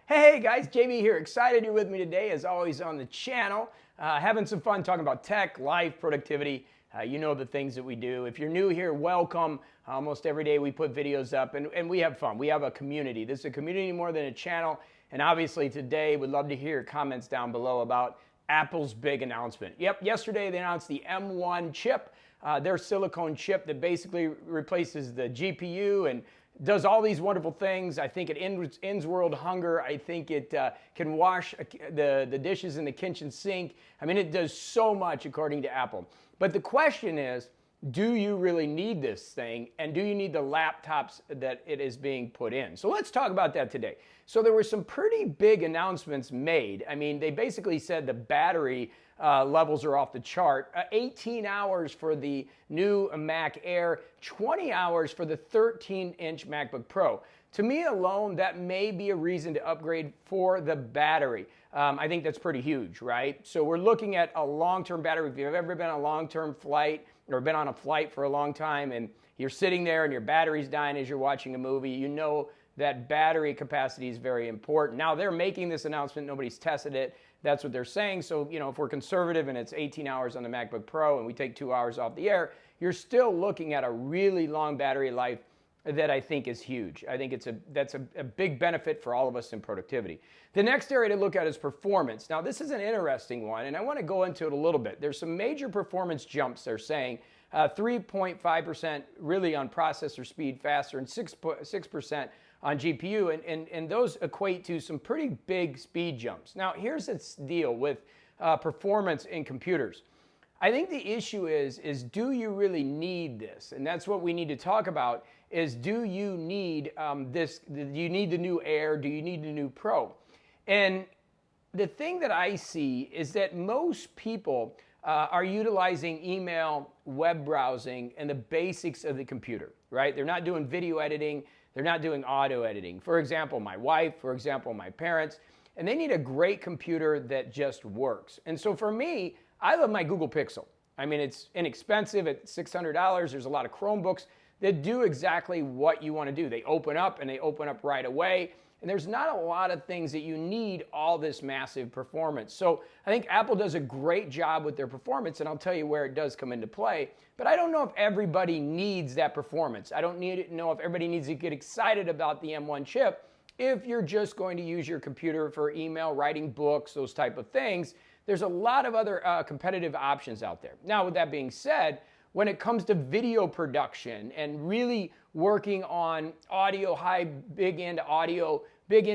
Hey guys, JB here. Excited you're with me today, as always, on the channel. Having some fun talking about tech, life, productivity. You know the things that we do. If you're new here, welcome. Almost every day we put videos up and we have fun. We have a community. This is a community more than a channel. And obviously today, we'd love to hear your comments down below about Apple's big announcement. Yep, yesterday they announced the M1 chip, their silicone chip that basically replaces the GPU and does all these wonderful things. I think it ends world hunger. I think it can wash the dishes in the kitchen sink. I mean, it does so much according to Apple. But the question is, do you really need this thing? And do you need the laptops that it is being put in? So let's talk about that today. So there were some pretty big announcements made. I mean, they basically said the battery levels are off the chart. 18 hours for the new Mac Air, 20 hours for the 13-inch MacBook Pro. To me alone, that may be a reason to upgrade for the battery. I think that's pretty huge, right? So we're looking at a long-term battery. If you've ever been on a long-term flight or been on a flight for a long time and you're sitting there and your battery's dying as you're watching a movie, you know that battery capacity is very important. Now, they're making this announcement. Nobody's tested it. That's what they're saying. So, you know, if we're conservative and it's 18 hours on the MacBook Pro and we take 2 hours off the Air, you're still looking at a really long battery life that I think is huge. I think that's a big benefit for all of us in productivity. The next area to look at is performance. Now, this is an interesting one, and I want to go into it a little bit. There's some major performance jumps they're saying. 3.5% really on processor speed faster and 6% on GPU, and those equate to some pretty big speed jumps. Now, here's the deal with performance in computers. I think the issue is do you really need this? And that's what we need to talk about, is do you need this? Do you need the new Air? Do you need the new Pro? And the thing that I see is that most people are utilizing email, web browsing, and the basics of the computer, right? They're not doing video editing. They're not doing auto editing. For example, my wife, for example, my parents, and they need a great computer that just works. And so for me, I love my Google Pixel. I mean, it's inexpensive at $600. There's a lot of Chromebooks that do exactly what you want to do. They open up and they open up right away. And there's not a lot of things that you need all this massive performance. So I think Apple does a great job with their performance, and I'll tell you where it does come into play. But I don't know if everybody needs that performance. I don't know if everybody needs to get excited about the M1 chip if you're just going to use your computer for email, writing books, those type of things. There's a lot of other competitive options out there. Now, with that being said, when it comes to video production and really working on audio, big end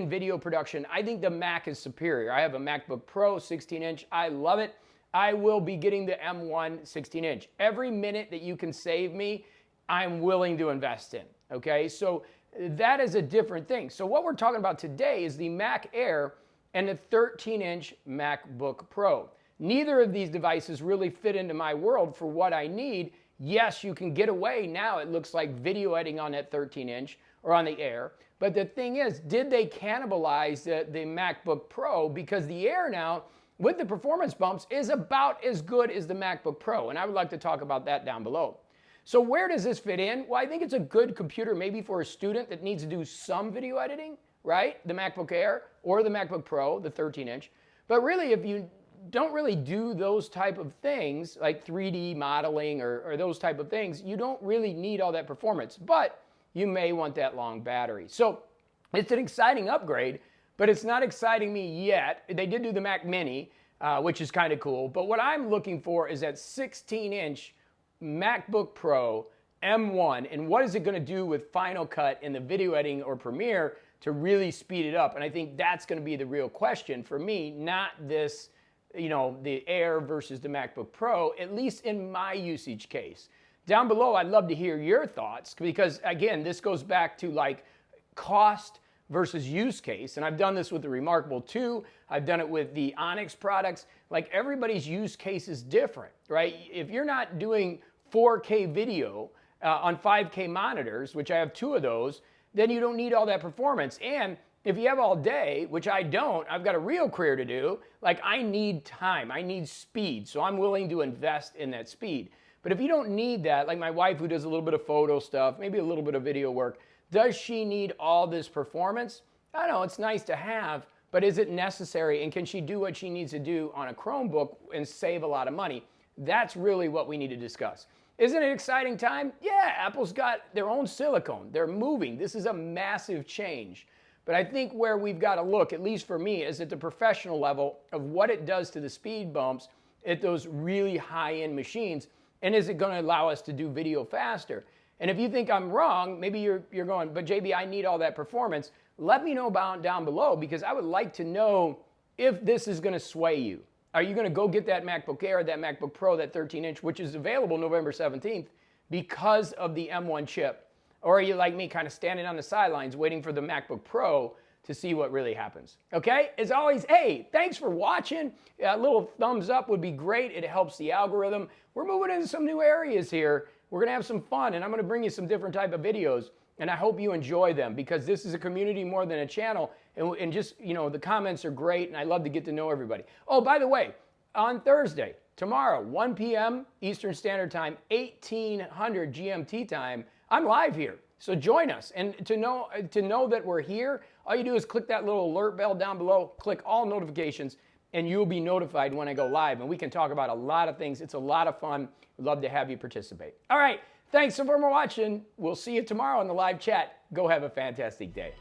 video production, I think the Mac is superior. I have a MacBook Pro 16-inch. I love it. I will be getting the M1 16-inch. Every minute that you can save me, I'm willing to invest in, okay? So that is a different thing. So what we're talking about today is the Mac Air and the 13-inch MacBook Pro. Neither of these devices really fit into my world for what I need. Yes, you can get away now, it looks like, video editing on that 13-inch or on the Air. But the thing is, did they cannibalize the MacBook Pro? Because the Air now, with the performance bumps, is about as good as the MacBook Pro. And I would like to talk about that down below. So where does this fit in? Well, I think it's a good computer maybe for a student that needs to do some video editing, right? The MacBook Air or the MacBook Pro, the 13-inch. But really, if you don't really do those type of things, like 3D modeling or those type of things, you don't really need all that performance. But you may want that long battery. So it's an exciting upgrade, but it's not exciting me yet. They did do the Mac Mini, which is kind of cool. But what I'm looking for is that 16-inch MacBook Pro M1, and what is it going to do with Final Cut in the video editing or Premiere to really speed it up? And I think that's going to be the real question for me, not this, you know, the Air versus the MacBook Pro, at least in my usage case. Down below, I'd love to hear your thoughts, because again, this goes back to like cost versus use case. And I've done this with the Remarkable 2. I've done it with the Onyx products. Like, everybody's use case is different, right? If you're not doing 4K video on 5K monitors, which I have 2 of those, then you don't need all that performance. And if you have all day, which I don't, I've got a real career to do, like, I need time, I need speed. So I'm willing to invest in that speed. But if you don't need that, like my wife who does a little bit of photo stuff, maybe a little bit of video work, does she need all this performance? I know it's nice to have, but is it necessary? And can she do what she needs to do on a Chromebook and save a lot of money? That's really what we need to discuss. Isn't it an exciting time? Yeah, Apple's got their own silicone. They're moving. This is a massive change. But I think where we've got to look, at least for me, is at the professional level of what it does to the speed bumps at those really high-end machines. And is it going to allow us to do video faster? And if you think I'm wrong, maybe you're going, but JB, I need all that performance. Let me know down below, because I would like to know if this is going to sway you. Are you going to go get that MacBook Air, that MacBook Pro, that 13-inch, which is available November 17th, because of the M1 chip? Or are you like me, kind of standing on the sidelines waiting for the MacBook Pro to see what really happens? Okay? As always, hey, thanks for watching. A little thumbs up would be great. It helps the algorithm. We're moving into some new areas here. We're going to have some fun, and I'm going to bring you some different type of videos, and I hope you enjoy them, because this is a community more than a channel, and just, you know, the comments are great, and I love to get to know everybody. Oh, by the way, on Thursday, tomorrow, 1 p.m. Eastern Standard Time, 1800 GMT time, I'm live here. So join us. And to know that we're here, all you do is click that little alert bell down below, click all notifications, and you'll be notified when I go live. And we can talk about a lot of things. It's a lot of fun. We'd love to have you participate. All right. Thanks so much for watching. We'll see you tomorrow in the live chat. Go have a fantastic day.